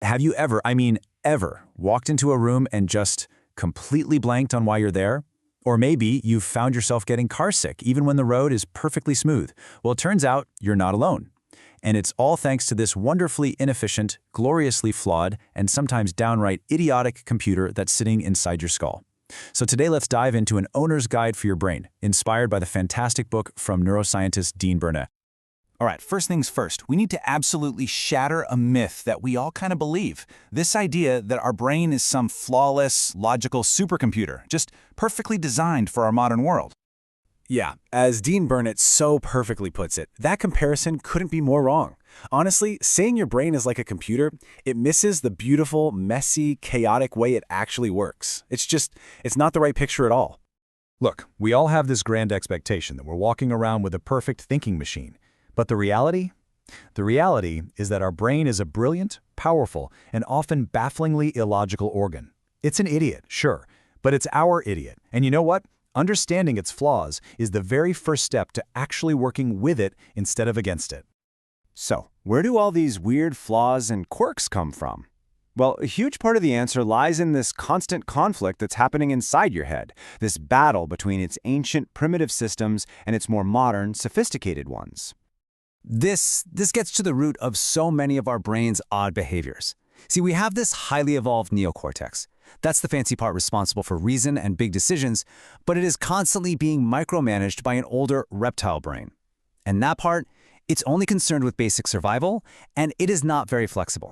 Have you ever, ever, walked into a room and just completely blanked on why you're there? Or maybe you've found yourself getting carsick even when the road is perfectly smooth. Well, it turns out you're not alone. And it's all thanks to this wonderfully inefficient, gloriously flawed, and sometimes downright idiotic computer that's sitting inside your skull. So today let's dive into an owner's guide for your brain, inspired by the fantastic book from neuroscientist Dean Burnett. All right, first things first, we need to absolutely shatter a myth that we all kind of believe. This idea that our brain is some flawless, logical supercomputer, just perfectly designed for our modern world. Yeah, as Dean Burnett so perfectly puts it, that comparison couldn't be more wrong. Honestly, saying your brain is like a computer, it misses the beautiful, messy, chaotic way it actually works. It's not the right picture at all. Look, we all have this grand expectation that we're walking around with a perfect thinking machine. But the reality? The reality is that our brain is a brilliant, powerful, and often bafflingly illogical organ. It's an idiot, sure, but it's our idiot. And you know what? Understanding its flaws is the very first step to actually working with it instead of against it. So, where do all these weird flaws and quirks come from? Well, a huge part of the answer lies in this constant conflict that's happening inside your head, this battle between its ancient, primitive systems and its more modern, sophisticated ones. This gets to the root of so many of our brain's odd behaviors. See, we have this highly evolved neocortex. That's the fancy part responsible for reason and big decisions, but it is constantly being micromanaged by an older reptile brain. And that part, it's only concerned with basic survival, and it is not very flexible.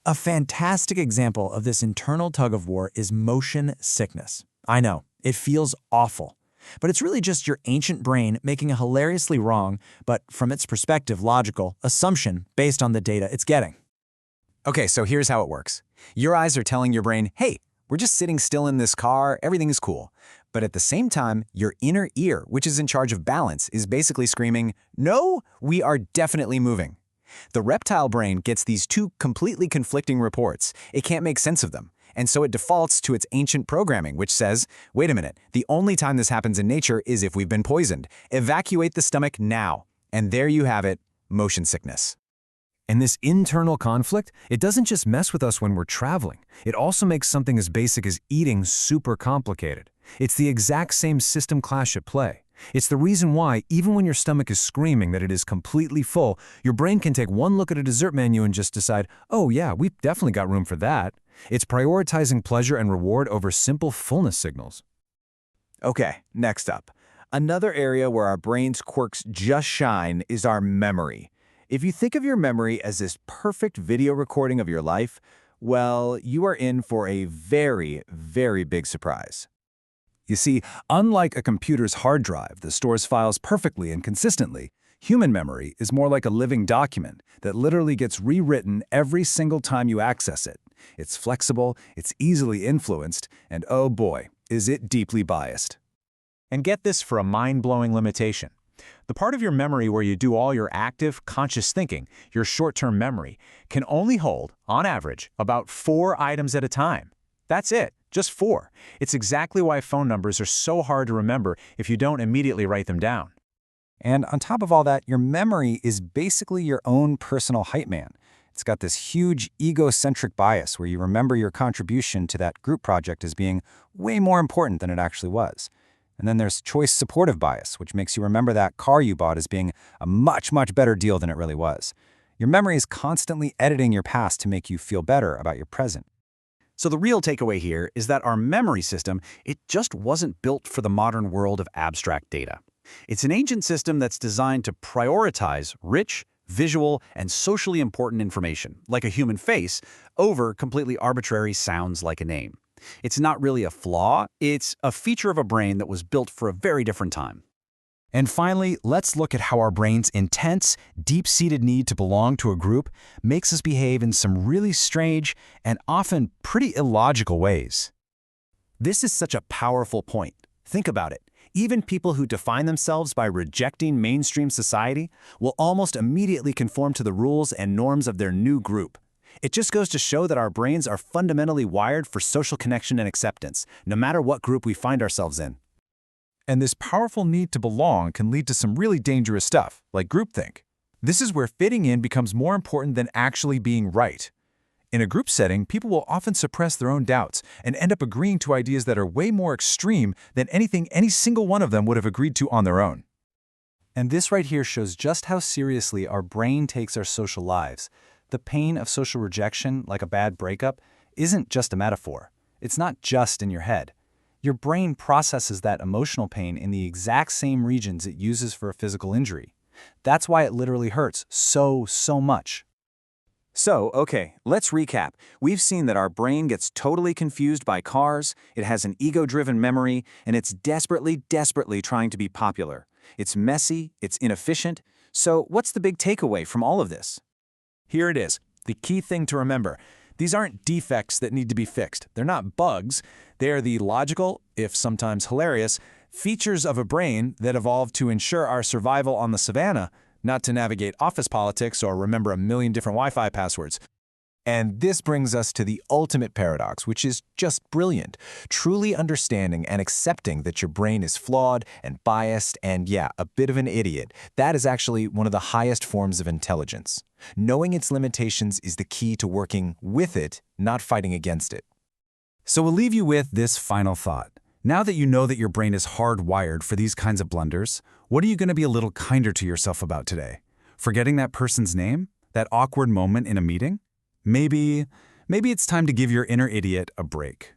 A fantastic example of this internal tug-of-war is motion sickness. I know, it feels awful. But it's really just your ancient brain making a hilariously wrong, but from its perspective logical, assumption based on the data it's getting. Okay, so here's how it works. Your eyes are telling your brain, hey, we're just sitting still in this car, everything is cool. But at the same time, your inner ear, which is in charge of balance, is basically screaming, no, we are definitely moving. The reptile brain gets these two completely conflicting reports. It can't make sense of them. And so it defaults to its ancient programming, which says, wait a minute, the only time this happens in nature is if we've been poisoned. Evacuate the stomach now. And there you have it, motion sickness. And this internal conflict, it doesn't just mess with us when we're traveling. It also makes something as basic as eating super complicated. It's the exact same system clash at play. It's the reason why, even when your stomach is screaming that it is completely full, your brain can take one look at a dessert menu and just decide, oh yeah, we've definitely got room for that. It's prioritizing pleasure and reward over simple fullness signals. Okay, next up. Another area where our brain's quirks just shine is our memory. If you think of your memory as this perfect video recording of your life, well, you are in for a very, very big surprise. You see, unlike a computer's hard drive that stores files perfectly and consistently, human memory is more like a living document that literally gets rewritten every single time you access it. It's flexible, it's easily influenced, and oh boy, is it deeply biased. And get this for a mind-blowing limitation. The part of your memory where you do all your active, conscious thinking, your short-term memory, can only hold, on average, about 4 items at a time. That's it, just 4. It's exactly why phone numbers are so hard to remember if you don't immediately write them down. And on top of all that, your memory is basically your own personal hype man. It's got this huge egocentric bias where you remember your contribution to that group project as being way more important than it actually was. And then there's choice supportive bias, which makes you remember that car you bought as being a much, much better deal than it really was. Your memory is constantly editing your past to make you feel better about your present. So the real takeaway here is that our memory system, it just wasn't built for the modern world of abstract data. It's an ancient system that's designed to prioritize rich, visual, and socially important information, like a human face, over completely arbitrary sounds like a name. It's not really a flaw, it's a feature of a brain that was built for a very different time. And finally, let's look at how our brain's intense, deep-seated need to belong to a group makes us behave in some really strange and often pretty illogical ways. This is such a powerful point. Think about it. Even people who define themselves by rejecting mainstream society will almost immediately conform to the rules and norms of their new group. It just goes to show that our brains are fundamentally wired for social connection and acceptance, no matter what group we find ourselves in. And this powerful need to belong can lead to some really dangerous stuff, like groupthink. This is where fitting in becomes more important than actually being right. In a group setting, people will often suppress their own doubts and end up agreeing to ideas that are way more extreme than anything any single one of them would have agreed to on their own. And this right here shows just how seriously our brain takes our social lives. The pain of social rejection, like a bad breakup, isn't just a metaphor. It's not just in your head. Your brain processes that emotional pain in the exact same regions it uses for a physical injury. That's why it literally hurts so much. So, okay, let's recap. We've seen that our brain gets totally confused by cars, it has an ego-driven memory, and it's desperately trying to be popular. It's messy, it's inefficient. So what's the big takeaway from all of this? Here it is, the key thing to remember. These aren't defects that need to be fixed. They're not bugs. They are the logical, if sometimes hilarious, features of a brain that evolved to ensure our survival on the savannah, not to navigate office politics or remember a million different Wi-Fi passwords. And this brings us to the ultimate paradox, which is just brilliant. Truly understanding and accepting that your brain is flawed and biased and, yeah, a bit of an idiot, that is actually one of the highest forms of intelligence. Knowing its limitations is the key to working with it, not fighting against it. So we'll leave you with this final thought. Now that you know that your brain is hardwired for these kinds of blunders, what are you going to be a little kinder to yourself about today? Forgetting that person's name? That awkward moment in a meeting? Maybe it's time to give your inner idiot a break.